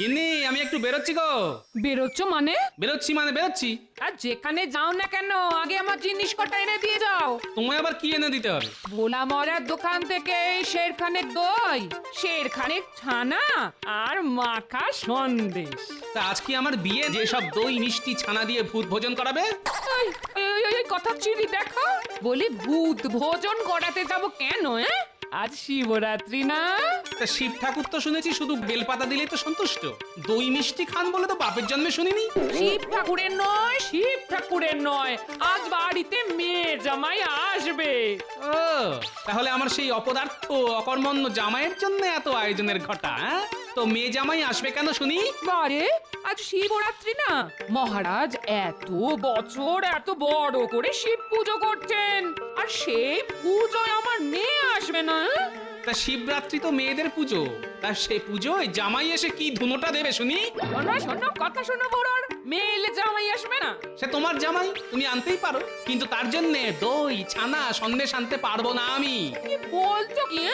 গিন্নি আমি একটু বেরোচ্ছি গো। বেরোচ্ছ মানে? বেরোচ্ছি। আর যেখানে যাও না কেন আগে আমার জিনিস কটা এনে দিয়ে যাও। তোমায় আবার কি এনে দিতে হবে? ভোলা মরার দোকান থেকে শেরখানের দই, শেরখানের ছানা আর মাখা সন্দেশ। তা আজ কি আমার বিয়ে, যে সব দই মিষ্টি ছানা দিয়ে ভূত ভোজন করাবে? ওই ওই ওই ওই কথা চিনি দেখো, বলি ভূত ভোজন করাতে যাব কেন? আজ শিবরাত্রি না? তা শিব ঠাকুর তো শুনেছি শুধু বেলপাতা দিলেই তো সন্তুষ্ট। দই মিষ্টি খান বলে তো বাপের জন্মে শুনিনি। শিব ঠাকুরের নয়, আজ বাড়িতে মেয়ে জামাই আসবে। ও তাহলে আমার সেই অপদার্থ অকর্মণ্য জামাইয়ের জন্য এত আয়োজনের ঘটা, হ্যাঁ? তো মেয়ে জামাই আসবে কেন শুনি? বারে আজ শিবরাত্রি না, মহারাজ এত বছর এত বড় করে শিব পুজো করছেন, আর সেই পুজোয় আমার মেয়ে আসবে না? তা শিবরাত্রি তো মেয়েদের পুজো, তা সে পুজোয় জামাই এসে কি ধুনোটা দেবে শুনি? শোনো কথা শোনো বড়র, মেয়ে এলে জামাই আসবে না? সে তোমার জামাই, তুমি আনতেই পারো, কিন্তু তার জন্য দই ছানা সন্দেশ আনতে পারবো না আমি। কি বলছো কি?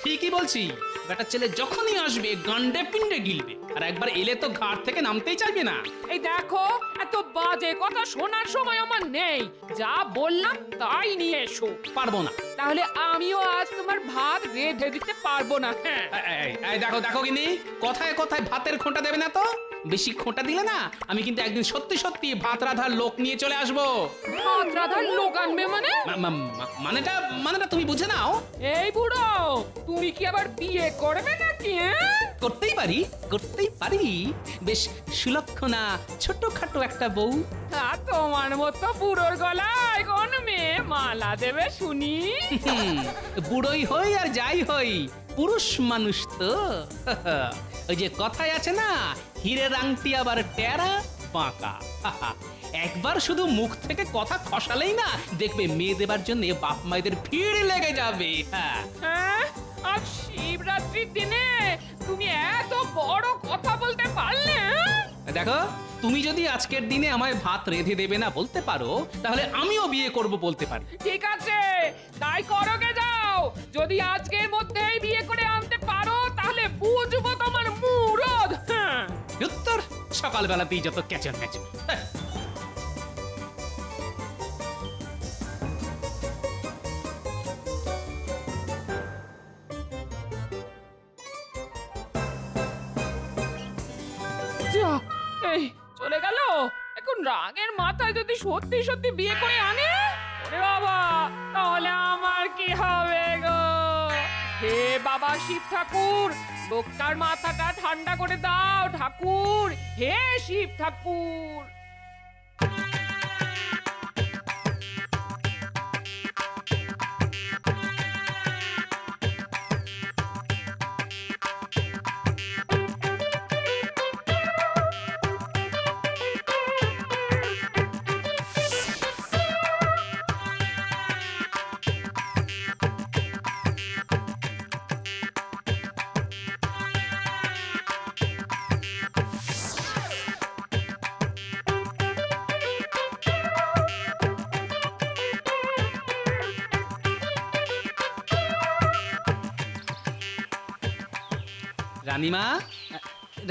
ঠিকই বলছি। বেটা ছেলে যখনই আসবে গান্ডে পিন্ডে গিলবে, আর একবার এলে তো ঘাট থেকে নামতেই চাইবে না। এই দেখো, এত বাজে কথা শোনার সময় আমার নেই, যা বললাম তাই নিয়ে এসো। পারবো না। তাহলে আমিও আজ তোমার ভাত রেঁধে দিতে পারবো না। হ্যাঁ, এই দেখো গিনি, কথায় কথায় ভাতের খোঁটা দেবে না তো। বেশি খোঁটা দিলে না আমি কিন্তু একদিন সত্যি সত্যি ভাত রাধার লোক নিয়ে চলে আসবো। ভাত রাধার লোক আনবে মানে? মানেটা তুমি বুঝে নাও। এই বুড়ো, তুমি কি আবার বিয়ে করবে নাকি? করতেই পারি, বেশ সুলক্ষণা ছোটখাটো একটা বউ। তা তোমার মতো বুড়োর গলায় কোন মেয়ে মালা দেবে শুনি? বুড়োই হই আর যাই হই, পুরুষ মানুষ তো। ওই যে কথায় আছে না, হীরের আংটি আবার টেরা বাঁকা। একবার শুধু মুখ থেকে কথা খসালেই না দেখবে মেয়ে দেবার জন্য বাপ মায়েদের ভিড় লেগে যাবে। হ্যাঁ, আজ শিবরাত্রির দিনে তুমি এত বড় কথা বলতে পারলে? দেখো, তুমি যদি আজকের দিনে আমায় ভাত রেঁধে দেবে না বলতে পারো, তাহলে আমিও বিয়ে করব বলতে পারি। ঠিক আছে, তাই করোগে যাও। যদি আজকের মধ্যেই বিয়ে করে আনতে পারো তাহলে বুঝবো তোমার মুরদ। উত্তর সকালবেলাতেই যত ক্যাচর ম্যাচর। যা, এই চলে গেল। এখন রাগের মাথায় যদি সত্যি সত্যি বিয়ে করে আনে, ওরে বাবা, তাহলে আমার কি হবে গো? হে বাবা শিব ঠাকুর, লোকটার মাথাটা ঠান্ডা করে দাও ঠাকুর। হে শিব ঠাকুর।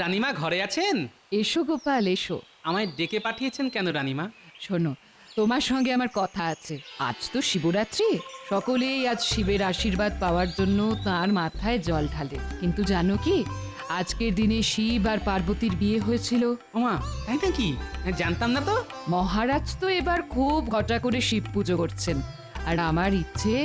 রানীমা ঘরে আছেন? এসো গোপাল এসো। আমায় ডেকে পাঠিয়েছেন কেন রানীমা? শোনো, তোমার সঙ্গে আমার কথা আছে। আজ তো শিবরাত্রি, সকলেই আজ শিবের আশীর্বাদ পাওয়ার জন্য তার মাথায় জল ঢালে। কিন্তু জানো কি, আজকের দিনে শিব আর পার্বতীর বিয়ে হয়েছিল। ওমা, তাই নাকি? জানতাম না তো। মহারাজ তো এবার খুব ঘটা করে শিব পুজো করছেন, আর আমার ইচ্ছে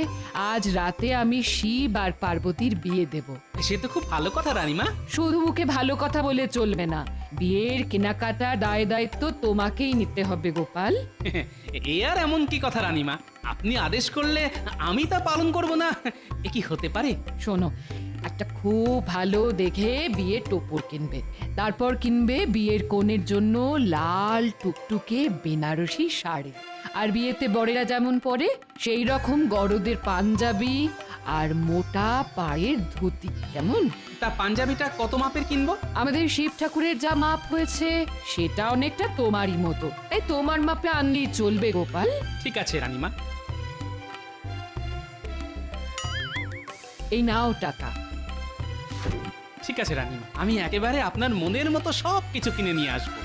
আজ রাতে আমি শিব আর পার্বতীর বিয়ে দেব। সে তো খুব ভালো কথা রানীমা। শুধু মুখে ভালো কথা বলে চলবে না, বিয়ের কেনাকাটা দায় দায়িত্ব তোমাকেই নিতে হবে গোপাল। এ আর এমন কি কথা রানীমা, আপনি আদেশ করলে আমি তা পালন করব না, এ কি হতে পারে? শোনো, একটা খুব ভালো দেখে বিয়ের টোপর কিনবে, তারপর কিনবে বিয়ের কনের জন্য লাল টুকটুকে বেনারসি শাড়ি, আর বিয়েতে বরেরা যেমন পরে সেই রকম গরদের পাঞ্জাবি আর মোটা পায়ের ধুতি। কেমন? তা পাঞ্জাবিটা কত মাপের কিনবো? আমাদের শিব ঠাকুরের যা মাপ হয়েছে সেটা অনেকটা তোমারই মতো, তাই তোমার মাপে আনলেই চলবে গোপাল। ঠিক আছে রানীমা। এই নাও টাকা। ঠিক আছে রানীমা, আমি একেবারে আপনার মনের মতো সব কিছু কিনে নিয়ে আসবো।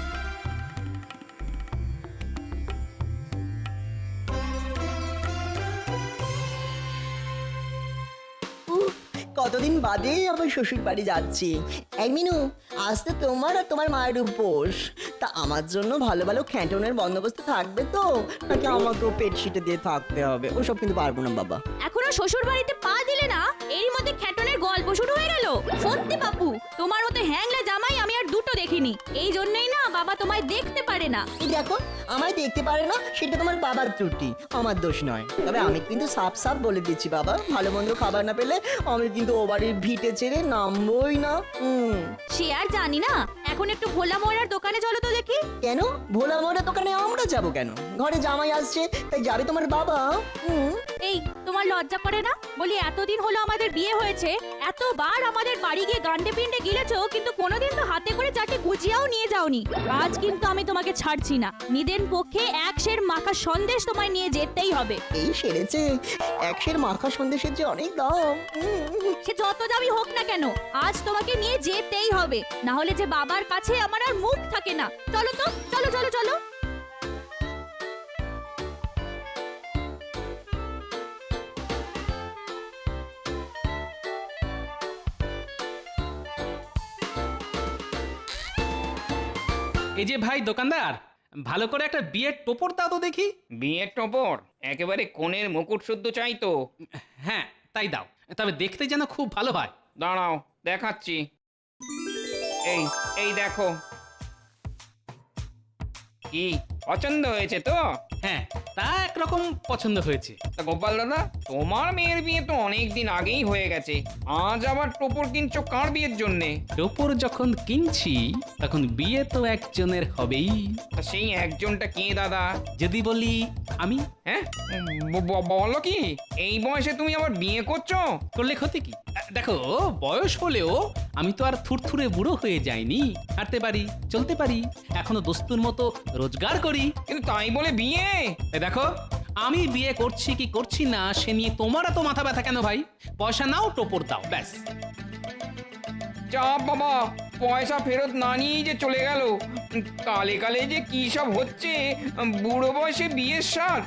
উফ, কতদিন বাদে আমার শ্বশুর বাড়ি যাচ্ছি। এই মিনু, আজ তো তোমার আর তোমার মায়ের উপোস। তা আমার জন্য ভালো ভালো খ্যাটনের বন্দোবস্ত থাকবে তো, নাকি আমাকেও পেটশিটে দিয়ে থাকতে হবে? ওসব কিন্তু পারবো না বাবা। এখনো শ্বশুর বাড়িতে পা দিলে না, এরই মধ্যে খ্যাটনের গল্প শুরু হয়ে গেল। সত্যি বাপু, তোমার মতো হ্যাংলা জামাই আমি আর দুটো দেখিনি। এই জন্যই না বাবা তোমায় দেখতে পারে না। এই দেখো, আমায় দেখতে পারে না সেটা তোমার বাবার ত্রুটি, আমার দোষ নয়। তবে আমি কিন্তু সাফ সাফ বলে দিচ্ছি বাবা, ভালো মন্দ খাবার না পেলে আমি কিন্তু ও বাড়ির ভিটে ছেড়ে নামবই না। সে আর জানি না। এখন একটু ভোলা ময়রার দোকানে চলো তো দেখি। কেন ভোলা মোড়া দোকানে আমরা যাব কেন? ঘরে জামাই আসছে তাই যাবে তোমার বাবা? এই, তোমার লজ্জা করে না? বলি এতদিন হলো আমাদের বিয়ে হয়েছে, এতবার আমাদের বাড়ি গিয়ে গান্ডে পিন্ডে গিলেছো, কিন্তু কোনোদিন তো হাতে করে চারটে গুজিয়াও নিয়ে যাওনি। আজ কিন্তু আমি তোমাকে ছাড়ছি না। নিদেন পক্ষে এক সের মাখা সন্দেশ তোমায় নিয়ে যেতেই হবে। এই সেরেছে, একশের মাখা সন্দেশের যে অনেক দাম। সে যত দামি হোক না কেন, আজ তোমাকে নিয়ে যেতেই হবে। না হলে যে বাবার কাছে আমার আর মুখ থাকে না। চলো তো, চলো চলো চলো। এই যে ভাই দোকানদার, ভালো করে একটা বিয়ের টোপর দাও তো দেখি। বিয়ের টপর একেবারে কোণের মুকুট শুদ্ধ চাই তো। হ্যাঁ তাই দাও, তবে দেখতে যেন খুব ভালো হয়। দাঁড়াও দেখাচ্ছি। এই এই দেখো, কি পছন্দ হয়েছে তো? হ্যাঁ, তা একরকম পছন্দ হয়েছে। তা গোপাল দাদা, তোমার মেয়ের বিয়ে তো অনেক দিন আগেই হয়ে গেছে, আজ আবার টপর কিনছো কার বিয়ের জন্যে? টোপর যখন কিনছি তখন বিয়ে তো একজনের হবেই। তা সেই একজনটা কে দাদা? যদি বলি আমি, হ্যাঁ, বলো কি এই বয়সে তুমি আবার বিয়ে করছো? করলে ক্ষতি কি? দেখো, বয়স হলেও আমি তো আর থুরথুরে বুড়ো হয়ে যাইনি। হাঁটতে পারি, চলতে পারি, এখনো দস্তুর মতো রোজগার করি। কিন্তু তাই বলে বিয়ে? এ দেখো, আমি বিয়ে করছি কি করছি না সে নিয়ে তোমার এত মাথা ব্যথা কেন ভাই? পয়সা নাও, টোপর দাও, ব্যাস। চাপ বাবা, পয়সা ফেরত না নিয়েই যে চলে গেল। কালে কালে যে কি সব হচ্ছে, বুড়ো বয়সে বিয়ের স্বাদ।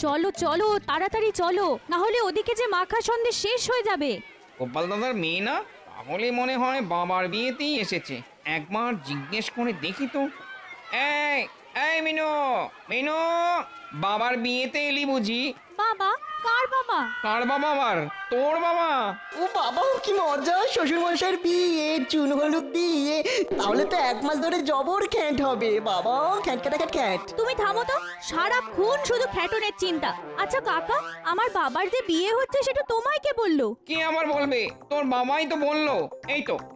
চলো চলো, তাড়াতাড়ি চলো, না হলে ওদিকে যে মাখা সন্দেশ শেষ হয়ে যাবে। গোপাল দাদার মেয়ে না, তাহলে মনে হয় বাবার বিয়েতেই এসেছে। একবার জিজ্ঞেস করে দেখি তো। এই এই মিনু, মিনু, বাবার বিয়েতে এলি বুঝি? বাবা? কার বাবা? কার বাবা আবার? তোর বাবা? ও বাবা, কি মজা! শ্বশুর মশাইয়ের বিয়ে, চুন হলুদ দিয়ে, তাহলে তো 1 মাস ধরে জবর খ্যাট হবে বাবা। খ্যাট খ্যাট খ্যাট খ্যাট। তুমি থামো তো, সারাক্ষণ শুধু খ্যাটনের চিন্তা। আচ্ছা কাকা, আমার বাবার যে বিয়ে হচ্ছে সেটা তোমায় কে বললো? কে আবার বলবে? তোর বাবাই তো বললো।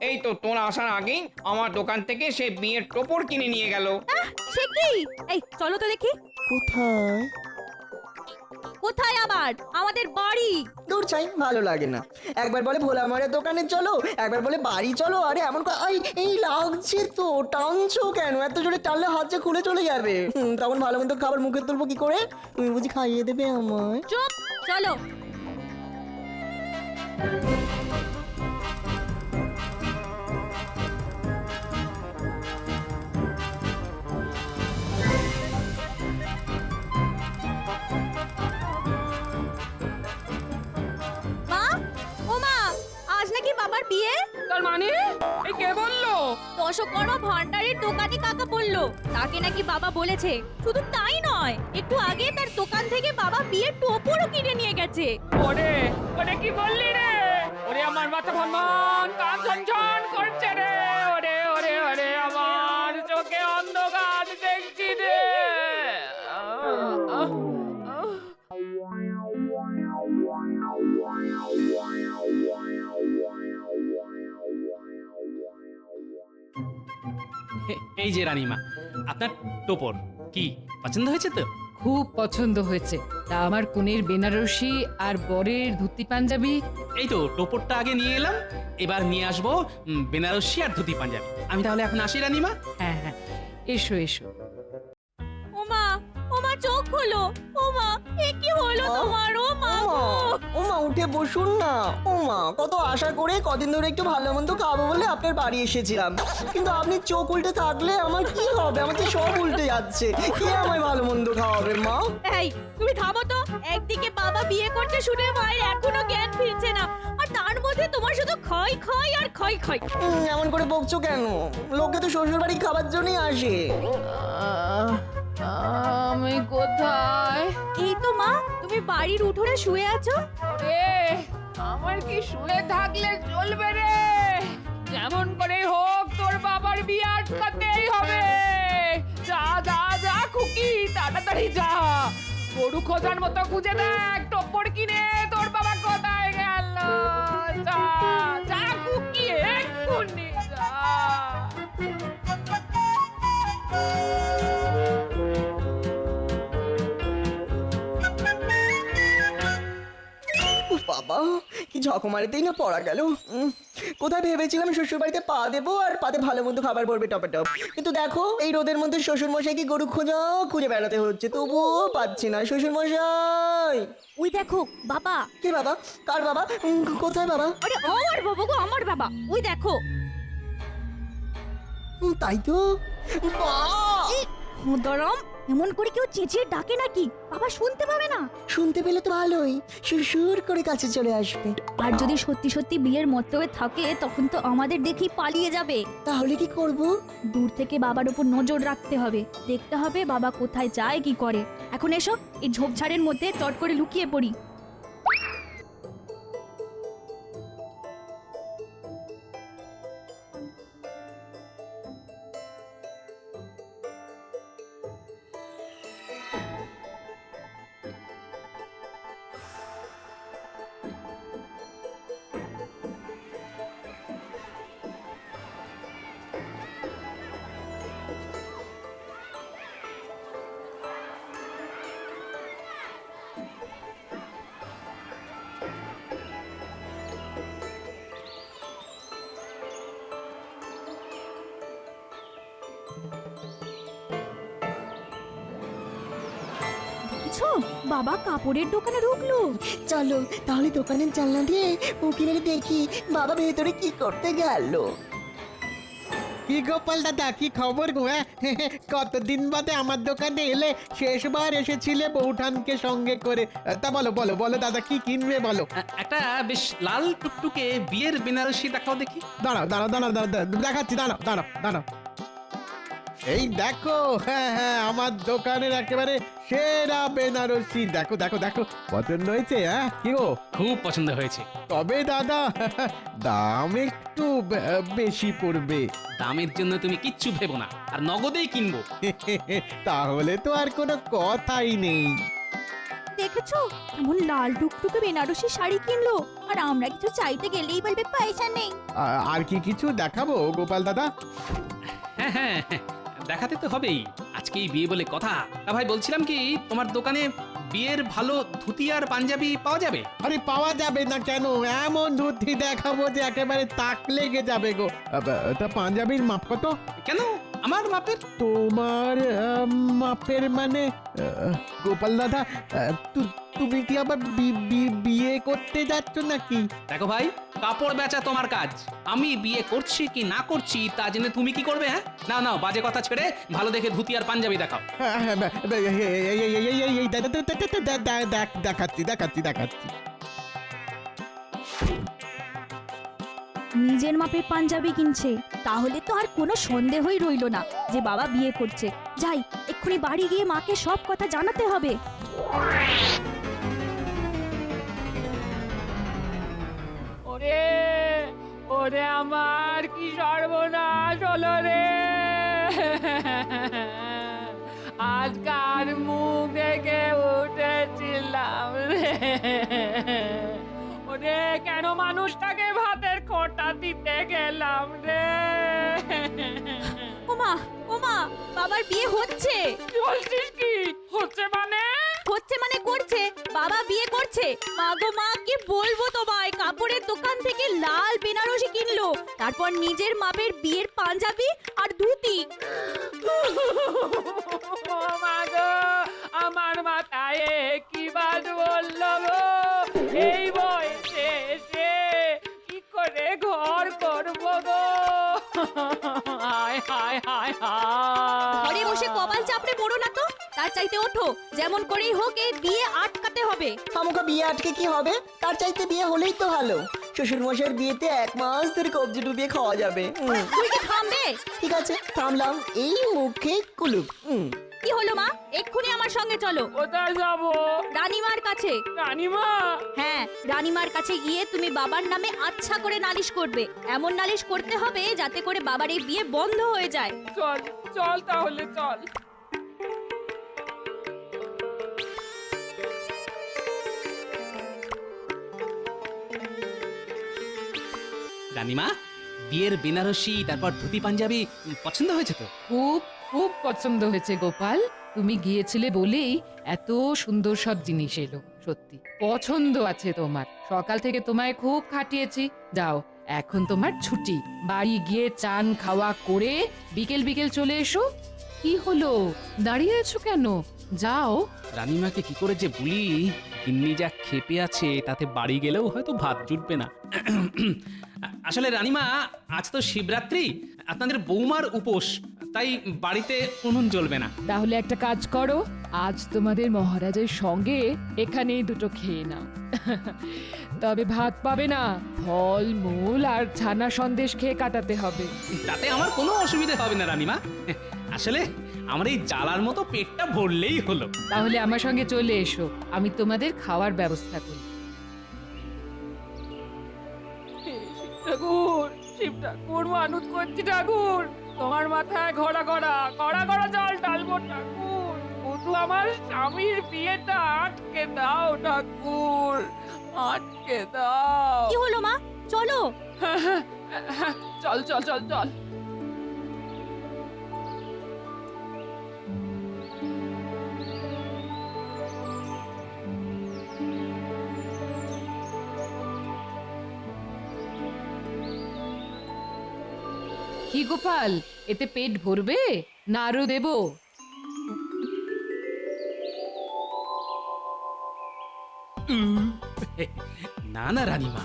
এই তো তোর আসার আগেই আমার দোকান থেকে সে বিয়ের টোপর কিনে নিয়ে গেল। সে কি? এই চলো তো দেখি। কোথায়? কোথায় আবার? আমাদের বাড়ি। দূর চাই, ভালো লাগে না। একবার বলে ভোলা মারের দোকানে চলো, একবার বলে বাড়ি চলো। আরে এমন এই লাগছে তো, টানছো কেন? এত জোরে টানলে হাত যে খুলে চলে যাবে। তখন ভালো মন্দ খাবার মুখে তুলবো কি করে? তুমি বুঝি খাইয়ে দেবে আমায়? চুপ, চলো। মা, ও মা, আজ নাকি বাবার বিয়ে? তার মানে এই কে বললো? দশকর্মা ভান্ডারের দোকানি কাকা বললো, তাকে নাকি বাবা বলেছে। শুধু তাই নয়, একটু আগে তার দোকান থেকে বাবা বিয়ের টোপরও কিনে নিয়ে গেছে। ওরে ওরে, কি বললি রে? ওরে আমার মাথা ভনভন, কান ঝনঝন করছে রে। ওরে ওরে ওরে, আমার চোখে অন্ধকার দেখছি রে। এই যে রানীমা, আপনার টোপর কি পছন্দ হয়েছে তো? খুব পছন্দ হয়েছে। তা আমার কনের বেনারসি আর বরের ধুতি পাঞ্জাবি? এই তো টোপরটা আগে নিয়ে এলাম, এবার নিয়ে আসবো বেনারসি আর ধুতি পাঞ্জাবি। আমি তাহলে এখন আসি রানীমা। হ্যাঁ হ্যাঁ, এসো এসো। ওমা ওমা চোখ খোলো। ওমা এ কি হলো আ? তোমার? ও মা গো। ওমা উঠে বসুন না। ওমা কত আশা করে কদিন ধরে একটু ভালো মন্দ খাবো বলে আপনার বাড়ি এসেছিলাম, কিন্তু আপনি চোখ উল্টে থাকলে আমার কি হবে? আমার তো সব উল্টে যাচ্ছে। কে আমায় ভালো মন্দ খাওয়াবে মা? এই তুমি থামো তো। একদিকে বাবা বিয়ে করতে শুনে মায়ের এখনো জ্ঞান ফিরছে না, আর তার মধ্যে তোমার শুধু ক্ষয় ক্ষয় আর ক্ষয় ক্ষয়। এমন করে বকছো কেন? লোকে তো শ্বশুর বাড়ি খাবার জন্যই আসে। আমি কোথায়? এই তো মা, তুমি বাড়ির উঠোনে শুয়ে আছো। রে আমার কি শুয়ে থাকলে চলবে রে? যেমন করে হোক তোর বাবার বিয়ে আটকাতেই হবে। যা যা যা খুকি, তাড়াতাড়ি যা। গরু খোঁজার মতো খুঁজে দেখ টোপর কিনে তোর বাবা কোথায় গেল। যা যা খুকি, এক্ষুনি যা। উফ বাবা, কি ঝকমারিতেই না পড়া গেল। কোথায় ভেবেছিলাম শ্বশুর বাড়িতে পা দেবো আর পাতে ভালো মন্দ খাবার পড়বে টপে টপ, কিন্তু দেখো এই রোদের মধ্যে শ্বশুর মশাই কি গরু খুঁজে বেড়াতে হচ্ছে, তবুও পাচ্ছি না শ্বশুর মশাই। ওই দেখো বাবা। কে বাবা? কার বাবা? কোথায় বাবা? আরে আমার বাবা গো, আমার বাবা। ওই দেখো। তাই তো। দরম এমন করে কেউ চেঁচিয়ে ডাকে নাকি? বাবা শুনতে পাবে না? শুনতে পেলে তো ভালোই, সুর করে কাছে চলে আসবে। আর যদি সত্যি সত্যি বিয়ের মতো হয়ে থাকে তখন তো আমাদের দেখেই পালিয়ে যাবে। তাহলে কি করব? দূর থেকে বাবার উপর নজর রাখতে হবে, দেখতে হবে বাবা কোথায় যায় কি করে। এখন এসো, এই ঝোপঝাড়ের মধ্যে চট করে লুকিয়ে পড়ি। দেখছো বাবা কাপড়ের দোকানে ঢুকলো। চলো তাহলে দোকানের জানলা দিয়ে উঁকি মেরে দেখি বাবা ভেতরে কি করতে গেল। কি গোপাল দাদা, কি খবর গো? কতদিন বাদে আমার দোকানে এলে? শেষবার এসেছিলে বৌঠানকে সঙ্গে করে। তা বলো বলো বলো দাদা, কি কিনবে বলো? একটা বেশ লাল টুকটুকে বিয়ের বেনারসি দেখাও দেখি। দাঁড়াও দাঁড়াও দাঁড়াও দাঁড়াও দেখাচ্ছি, দাঁড়াও দাঁড়াও দাঁড়াও। এই দেখো, হ্যাঁ হ্যাঁ, আমার দোকানের একেবারে সেরা বেনারসি। দেখো দেখো দেখো, পছন্দ হয়েছে? হ্যাঁ কি গো? খুব পছন্দ হয়েছে। তবে দাদা দাম একটু বেশি পড়বে। দামের জন্য তুমি কিচ্ছু ভেবো না, আর নগদেই কিনবো। তাহলে তো আর কোনো কথাই নেই। দেখেছো এমন লাল টুকটুকে বেনারসি শাড়ি কিনলো, আর আমরা কিছু চাইতে গেলেই বলবে পয়সা নেই। আর কি কিছু দেখাবো গোপাল দাদা? হ্যাঁ হ্যাঁ হ্যাঁ, দেখাতে তো হবেই, আজকেই বিয়ে বলে কথা। তা ভাই বলছিলাম কি, তোমার দোকানে বিয়ের ভালো ধুতি আর পাঞ্জাবি পাওয়া যাবে? আরে পাওয়া যাবে না কেন? এমন ধুতি দেখাবো যে একেবারে তাক লেগে যাবে গো। তা পাঞ্জাবির মাপ কত? কেন আমার মাপের? তোমার মাপের মানে গোপাল দাদা, তুমি কি আবার বিয়ে করতে যাচ্ছ নাকি? দেখো ভাই, কাপড় বেচা তোমার কাজ, আমি বিয়ে করছি কি না করছি তা জেনে তুমি কি করবে? হ্যাঁ নাও নাও, বাজে কথা ছেড়ে ভালো দেখে ধুতি আর পাঞ্জাবি দেখাও। দেখাচ্ছি দেখাচ্ছি দেখাচ্ছি। নিজের মাপের পাঞ্জাবি কিনছে, তাহলে তো আর কোনো সন্দেহই রইলো না যে বাবা বিয়ে করছে। যাই এক্ষুনি বাড়ি গিয়ে মাকে সব কথা জানাতে হবে। ওরে ওরে আমার কি সর্বনাশ হলো রে। আজকার মুখ দেখে উঠেছিলাম রে। ওরে কেন মানুষটাকে ভাতের খোঁটা দিতে গেলাম রে। ওমা ওমা, বাবার বিয়ে হচ্ছে। কি বলছিস কি? হচ্ছে মানে হচ্ছে মানে করছে, বাবা বিয়ে করছে। মা গো মা, কি বলবো তোমায়, কাপড়ের দোকান থেকে লাল বেনারসি কিনলো, তারপর নিজের মাপের বিয়ের পাঞ্জাবি আর ধুতি। ও মা গো, আমার মাথায় কি বাজ বললো গো, এই বয়সে এসে কি করে ঘর করবো গো। হায় হায় হায় হায়। ঘরে বসে কপাল চাপড়ে পড়ো না তো, তার চাইতে ওঠো, যেমন করেই হোক এই বিয়ে আটকাতে হবে। খামোকা বিয়ে আটকে কি হবে? তার চাইতে বিয়ে হলেই তো ভালো। শ্বশুর মশাইয়ের বিয়েতে 1 মাস ধরে কবজি ডুবিয়ে খাওয়া যাবে। তুই কি থামবে? ঠিক আছে, থামলাম। এই মুখে কুলুপ। কি হলো মা, এক্ষুনি আমার সঙ্গে চলো। কোথায় যাবো? রানীমার কাছে। রানীমা? হ্যাঁ, রানীমার কাছে গিয়ে তুমি বাবার নামে আচ্ছা করে নালিশ করবে। এমন নালিশ করতে হবে যাতে করে বাবার এই বিয়ে বন্ধ হয়ে যায়। চল চল তাহলে চল। রানীমা, বিয়ের বেনারসি তারপর ধুতি পাঞ্জাবি পছন্দ হয়েছে তো? খুব খুব পছন্দ হয়েছে গোপাল, তুমি গিয়েছিলে বলেই এত সুন্দর সব জিনিস এলো। সত্যি পছন্দ আছে তোমার। সকাল থেকে তোমায় খুব খাটিয়েছি। যাও, এখন তোমার ছুটি। বাড়ি গিয়ে চান খাওয়া করে বিকেল বিকেল চলে এসো। কি হলো, দাঁড়িয়ে আছো কেন? যাও। রানীমাকে কি করে যে বলি, গিন্নি যা খেপে আছে তাতে বাড়ি গেলেও হয়তো ভাত জুটবে না। আসলে রানীমা, আজ তো শিবরাত্রি, আপনাদের বৌমার উপোস, তাই বাড়িতে উনুন জ্বলবে না। তাহলে একটা কাজ করো, আজ তোমাদের মহারাজের সঙ্গে এখানেই দুটো খেয়ে নাও। তবে ভাত পাবে না, ফল মূল আর ছানা সন্দেশ খেয়ে কাটাতে হবে। তাতে আমার কোনো অসুবিধা হবে না রানীমা। আসলে আমার এই জ্বালার মতো পেটটা ভরলেই হলো। তাহলে আমার সঙ্গে চলে এসো, আমি তোমাদের খাওয়ার ব্যবস্থা করি। ঠাকুর, শিব ঠাকুর, মানত করছি ঠাকুর, তোমার মাথায় ঘোড়া ঘোড়া ঘোড়া ঘোড়া জল ঢালবো ঠাকুর, শুধু আমার স্বামীর বিয়েটা আটকে দাও ঠাকুর, আটকে দাও। কি হলো মা, চলো। চল চল চল চল। কি গোপাল, এতে পেট ভরবে না আরো দেবো? না না রানীমা,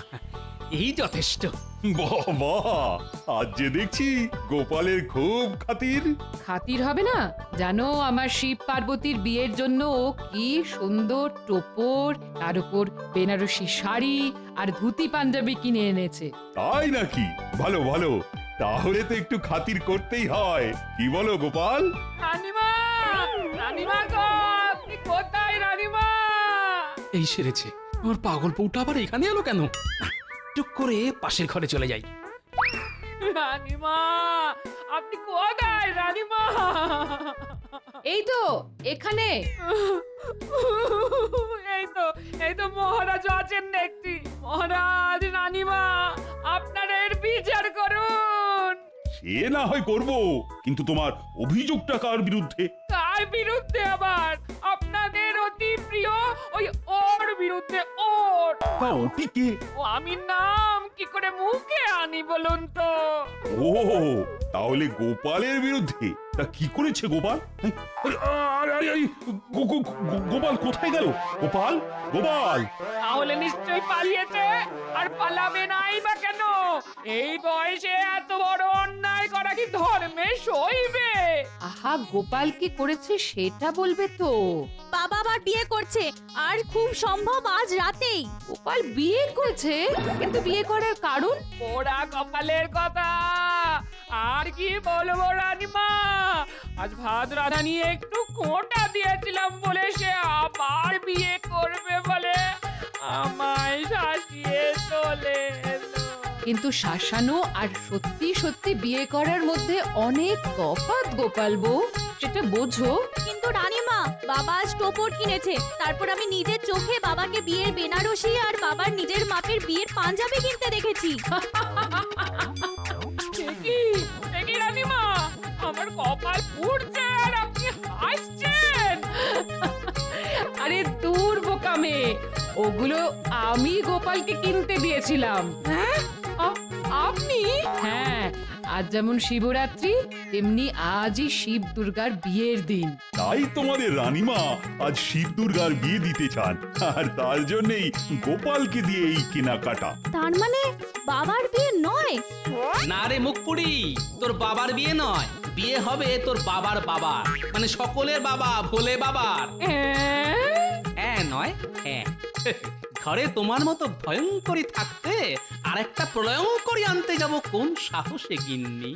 এই যথেষ্ট। বাবা, আজ যে দেখছি গোপালের খুব খাতির। খাতির হবে না? জানো, আমার শিব পার্বতীর বিয়ের জন্য ও কি সুন্দর টোপর, তার উপর বেনারসি শাড়ি আর ধুতি পাঞ্জাবি কিনে এনেছে। তাই নাকি? ভালো ভালো, তাহলে তো একটু খাতির করতেই হয়। কি বলো গোপাল? রানীমা, রানীমা গো, আপনি কোথায় রানীমা? এই সেরেছে, আমার পাগল বউটা আবার এখানে এলো কেন? টুক করে পাশের ঘরে চলে যাই। রানীমা, আপনি কোথায় রানীমা? এই তো এখানে। এই তো মহারাজ আছেন দেখছি। মহারাজ, রানীমা, আপনারা এর বিচার করুন। সে না হয় করব, কিন্তু তোমার অভিযোগটা কার বিরুদ্ধে? কার বিরুদ্ধে আবার? আপনাদের অতি প্রিয় ওই ওর বিরুদ্ধে। ওর ওটি কে? ও আমি নাম কি করে মুখে আনি বলুন তো? ও, তাহলে গোপালের বিরুদ্ধে। তা কি করেছে গোপাল? গোপাল কোথায় গেল? গোপাল, গোপাল! তাহলে নিশ্চয়ই পালিয়েছে। আর পালাবে নাই বা কেন? এই বয়সে এত বড় অন্যায় করা কি ধর্মে সইবে? আহা, গোপাল কি করেছে সেটা বলবে তো। বাবা আবার বিয়ে করছে, আর খুব সম্ভব আজ রাতেই। গোপাল বিয়ে করেছে, কিন্তু বিয়ে করার কারণ? পোড়া কপালের কথা আর কি বলবো রানীমা। আজ ভাত রাধা নিয়ে একটু খোঁটা দিয়েছিলাম বলে সে আবার বিয়ে করবে বলে আমায় শাসিয়ে চলে এলো। কিন্তু শাসানো আর সত্যি সত্যি বিয়ে করার মধ্যে অনেক তফাৎ গোপাল বউ, সেটা বোঝো। কিন্তু রানীমা, বাবা আজ টোপর কিনেছে, তারপর আমি নিজের চোখে বাবাকে বিয়ের বেনারসি আর বাবার নিজের মাপের বিয়ের পাঞ্জাবি কিনতে দেখেছি। সে কি রানীমা, আমার কপাল পুড়ছে আর আপনি হাসছেন? আরে দূর বোকামে, ওগুলো আমি গোপালকে কিনতে দিয়েছিলাম। হ্যাঁ আপনি? হ্যাঁ, আজ যেমন শিবরাত্রি তেমনি আজই শিব দুর্গার বিয়ের দিন। তাই তোমাদের রানীমা আজ শিব দুর্গার বিয়ে দিতে চান, আর তার জন্যই গোপালকে দিয়ে এই কেনাকাটা। তার মানে বাবার বিয়ে নয়? না রে মুখপুরি, তোর বাবার বিয়ে নয়, বিয়ে হবে তোর বাবার বাবার, মানে সকলের বাবা, ভোলে বাবার। হ্যাঁ নয় হ্যাঁ। ঘরে তোমার মতো ভয়ঙ্করী থাকতে আর একটা প্রলয়ঙ্করী আনতে যাব কোন সাহসে গিন্নি?